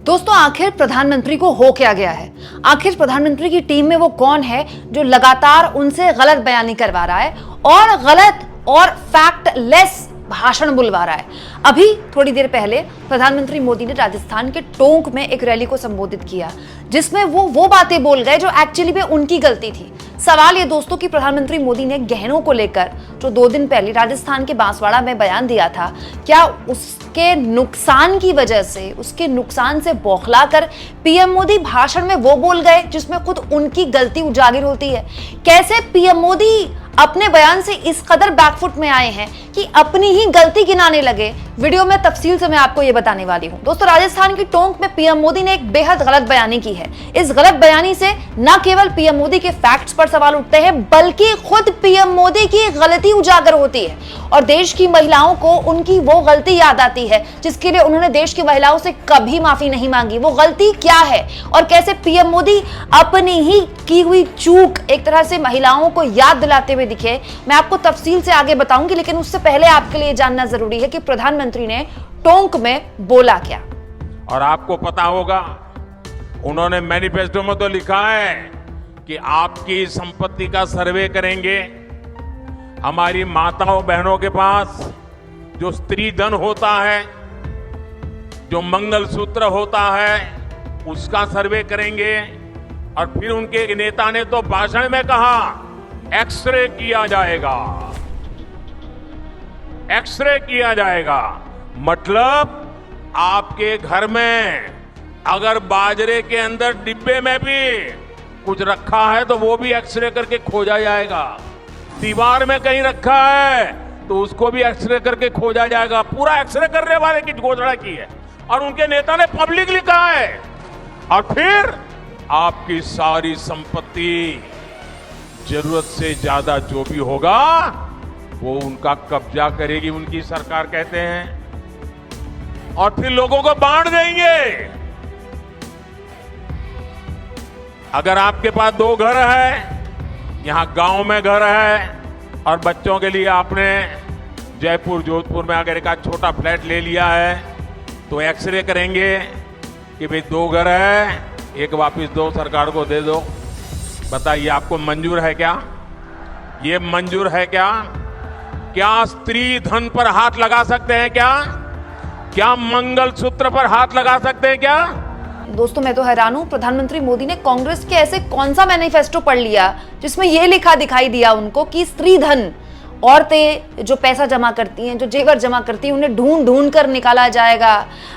दोस्तों, आखिर प्रधानमंत्री को हो क्या गया है? आखिर प्रधानमंत्री की टीम में वो कौन है जो लगातार उनसे गलत बयानी करवा रहा है और गलत और फैक्टलेस भाषण बुलवा रहा है? अभी थोड़ी देर पहले प्रधानमंत्री मोदी ने राजस्थान के टोंक में एक रैली को संबोधित किया, जिसमें वो बातें बोल गए जो एक्चुअली में उनकी गलती थी। सवाल ये दोस्तों कि प्रधानमंत्री मोदी ने गहनों को लेकर जो 2 दिन पहले राजस्थान के बांसवाड़ा में बयान दिया था, क्या उसके नुकसान की वजह से, उसके नुकसान से बौखलाकर पीएम मोदी भाषण में वो बोल गए जिसमें खुद उनकी गलती उजागर होती है? कैसे पीएम मोदी अपने बयान से इस कदर बैकफुट में आए हैं कि अपनी ही गलती गिनाने लगे? वीडियो में तफसील से मैं आपको ये बताने वाली हूं। दोस्तों, राजस्थान की टोंक में पीएम मोदी ने एक बेहद गलत बयानी की है। इस गलत बयानी से न केवल पीएम मोदी के फैक्ट्स पर सवाल उठते हैं, बल्कि खुद पीएम मोदी की गलती उजागर होती है और देश की महिलाओं को उनकी वो गलती याद आती है जिसके लिए उन्होंने देश की महिलाओं से कभी माफी नहीं मांगी। वो गलती क्या है और कैसे पीएम मोदी अपनी ही की हुई चूक एक तरह से महिलाओं को याद दिलाते हुए दिखे, मैं आपको तफसील से आगे बताऊंगी। लेकिन उससे पहले आपके लिए जानना जरूरी है कि प्रधानमंत्री ने टोंक में बोला क्या। और आपको पता होगा, उन्होंने मैनिफेस्टो में तो लिखा है कि आपकी संपत्ति का सर्वे करेंगे। हमारी माताओं बहनों के पास जो स्त्री धन होता है, जो मंगलसूत्र होता है, उसका सर्वे करेंगे। और फिर उनके नेता ने तो भाषण में कहा एक्सरे किया जाएगा, एक्सरे किया जाएगा। मतलब आपके घर में अगर बाजरे के अंदर डिब्बे में भी कुछ रखा है तो वो भी एक्सरे करके खोजा जाएगा। दीवार में कहीं रखा है तो उसको भी एक्सरे करके खोजा जाएगा। पूरा एक्सरे करने वाले की घोषणा की है और उनके नेता ने पब्लिकली कहा है। और फिर आपकी सारी संपत्ति, जरूरत से ज्यादा जो भी होगा वो उनका कब्जा करेगी उनकी सरकार, कहते हैं, और फिर लोगों को बांट देंगे। अगर आपके पास 2 घर है, यहां गांव में घर है और बच्चों के लिए आपने जयपुर जोधपुर में अगर एक छोटा फ्लैट ले लिया है तो एक्सरे करेंगे कि भाई 2 घर है, एक वापस दो, सरकार को दे दो। बताइए, आपको मंजूर है क्या? ये मंजूर है क्या? क्या स्त्री धन पर हाथ लगा सकते हैं क्या? क्या मंगलसूत्र पर हाथ लगा सकते हैं क्या? दोस्तों, मैं तो हैरान हूं, प्रधानमंत्री मोदी ने कांग्रेस के ऐसे कौन सा मैनिफेस्टो पढ़ लिया जिसमें यह लिखा दिखाई दिया उनको कि स्त्री धन, औरतें जो पैसा जमा करती हैं, जो जेवर जमा करती हैं, उन्हें ढूंढ ढूंढ कर निकाला जाएगा।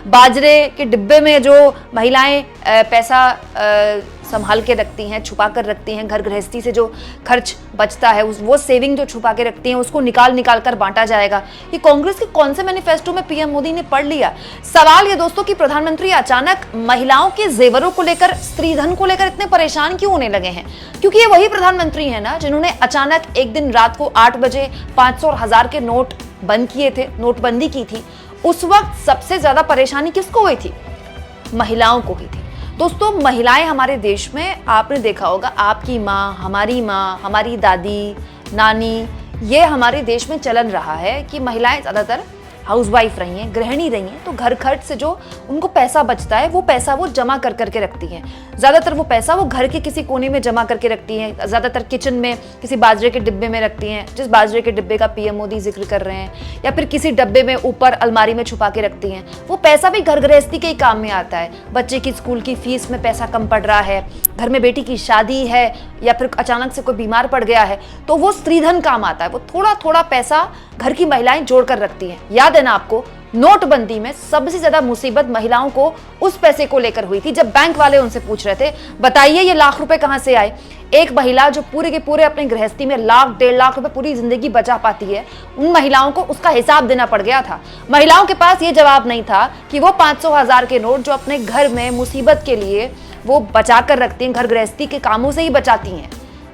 बाजरे के डिब्बे में जो महिलाएं पैसा संभाल के रखती हैं, छुपा कर रखती हैं, घर गृहस्थी से जो खर्च बचता है वो सेविंग जो छुपा के रखती हैं उसको निकाल कर बांटा जाएगा। ये कांग्रेस के कौन से मैनिफेस्टो में पीएम मोदी ने पढ़ लिया? सवाल ये दोस्तों कि प्रधानमंत्री अचानक महिलाओं के जेवरों को लेकर, स्त्री धन को लेकर इतने परेशान क्यों होने लगे हैं? क्योंकि ये वही प्रधानमंत्री है ना जिन्होंने अचानक एक दिन रात को 8 बजे 500 और 1000 के नोट बंद किए थे, नोटबंदी की थी। उस वक्त सबसे ज्यादा परेशानी किसको हुई थी? महिलाओं को हुई थी। दोस्तों, महिलाएं हमारे देश में, आपने देखा होगा, आपकी माँ, हमारी दादी, नानी, ये हमारे देश में चलन रहा है कि महिलाएं ज्यादातर हाउसवाइफ रही हैं, गृहिणी रही हैं, तो घर खर्च से जो उनको पैसा बचता है वो पैसा वो जमा कर करके रखती हैं। ज्यादातर वो पैसा वो घर के किसी कोने में जमा करके रखती हैं, ज्यादातर किचन में किसी बाजरे के डिब्बे में रखती हैं, जिस बाजरे के डिब्बे का पीएम मोदी जिक्र कर रहे हैं, या फिर किसी डब्बे में ऊपर अलमारी में छुपा के रखती हैं। वो पैसा भी घर गृहस्थी के ही काम में आता है। बच्चे की स्कूल की फीस में पैसा कम पड़ रहा है, घर में बेटी की शादी है, या फिर अचानक से कोई बीमार पड़ गया है, तो वो स्त्रीधन काम आता है। वो थोड़ा थोड़ा पैसा घर की महिलाएं जोड़ कर रखती हैं। याद है ना आपको, नोटबंदी में सबसे ज्यादा मुसीबत महिलाओं को उस पैसे को लेकर हुई थी, जब बैंक वाले उनसे पूछ रहे थे, बताइए ये लाख रुपए कहां से आए? एक महिला जो पूरे के पूरे अपने गृहस्थी में लाख 1.5 लाख रुपए पूरी जिंदगी बचा पाती है, उन महिलाओं को उसका हिसाब देना पड़ गया था। महिलाओं के पास ये जवाब नहीं था कि वो 500 1000 के नोट जो अपने घर में मुसीबत के लिए वो बचा कर रखती हैं, घर गृहस्थी के कामों से ही बचाती हैं,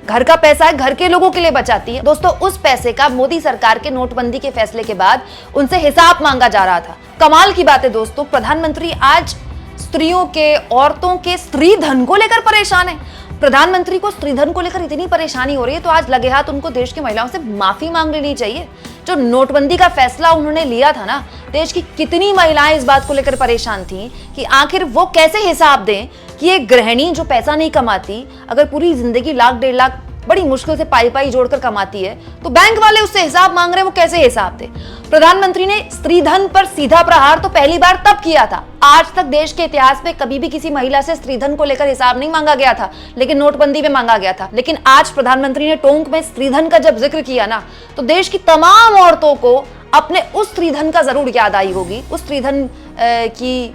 घर का पैसा है, घर के लोगों के लिए बचाती है। दोस्तों, उस पैसे का मोदी सरकार के नोटबंदी के फैसले के बाद उनसे हिसाब मांगा जा रहा था। कमाल की बात है दोस्तों, प्रधानमंत्री आज स्त्रियों के, औरतों के स्त्री धन को लेकर परेशान है। प्रधानमंत्री को स्त्रीधन को लेकर इतनी परेशानी हो रही है तो आज लगे हाथ उनको देश की महिलाओं से माफी मांग लेनी चाहिए। जो नोटबंदी का फैसला उन्होंने लिया था ना, देश की कितनी महिलाएं इस बात को लेकर परेशान थी कि आखिर वो कैसे हिसाब दें कि एक गृहिणी जो पैसा नहीं कमाती, अगर पूरी जिंदगी लाख 1.5 लाख बड़ी मुश्किल से पाई जोड़कर कमाती है, तो बैंक वाले उससे हिसाब मांग रहे हैं, वो कैसे हिसाब दे। प्रधानमंत्री ने स्त्रीधन पर सीधा प्रहार तो पहली बार तब किया था, आज तक देश के इतिहास में कभी भी किसी महिला से स्त्रीधन को लेकर हिसाब नहीं मांगा गया था, लेकिन नोटबंदी में मांगा गया था। लेकिन आज प्रधानमंत्री ने टोंक में स्त्रीधन का जब जिक्र किया ना, तो देश की तमाम औरतों को अपने उस स्त्रीधन का जरूर याद आई होगी, उस स्त्रीधन की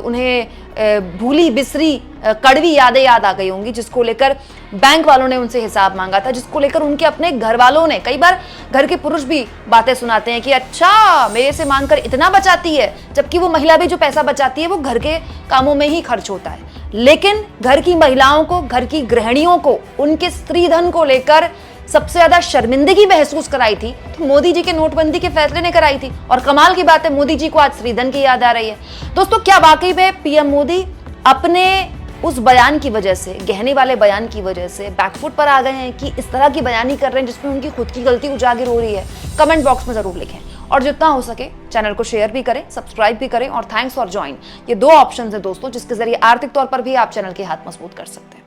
उन्हें भूली बिसरी कड़वी यादें याद आ गई होंगी, जिसको लेकर बैंक वालों ने उनसे हिसाब मांगा था, जिसको लेकर उनके अपने घर वालों ने, कई बार घर के पुरुष भी बातें सुनाते हैं कि अच्छा मेरे से मांगकर इतना बचाती है, जबकि वो महिला भी जो पैसा बचाती है वो घर के कामों में ही खर्च होता है। लेकिन घर की महिलाओं को, घर की गृहिणियों को उनके स्त्रीधन को लेकर सबसे ज्यादा शर्मिंदगी महसूस कराई थी तो मोदी जी के नोटबंदी के फैसले ने कराई थी। और कमाल की बात है, मोदी जी को आज स्त्रीधन की याद आ रही है। दोस्तों, क्या वाकई में पीएम मोदी अपने उस बयान की वजह से, गहने वाले बयान की वजह से बैकफुट पर आ गए हैं कि इस तरह की बयानी कर रहे हैं जिसमें उनकी खुद की गलती उजागर हो रही है? कमेंट बॉक्स में जरूर लिखें और जितना हो सके चैनल को शेयर भी करें, सब्सक्राइब भी करें और थैंक्स फॉर ज्वाइन, ये 2 ऑप्शन है दोस्तों जिसके जरिए आर्थिक तौर पर भी आप चैनल के हाथ मजबूत कर सकते हैं।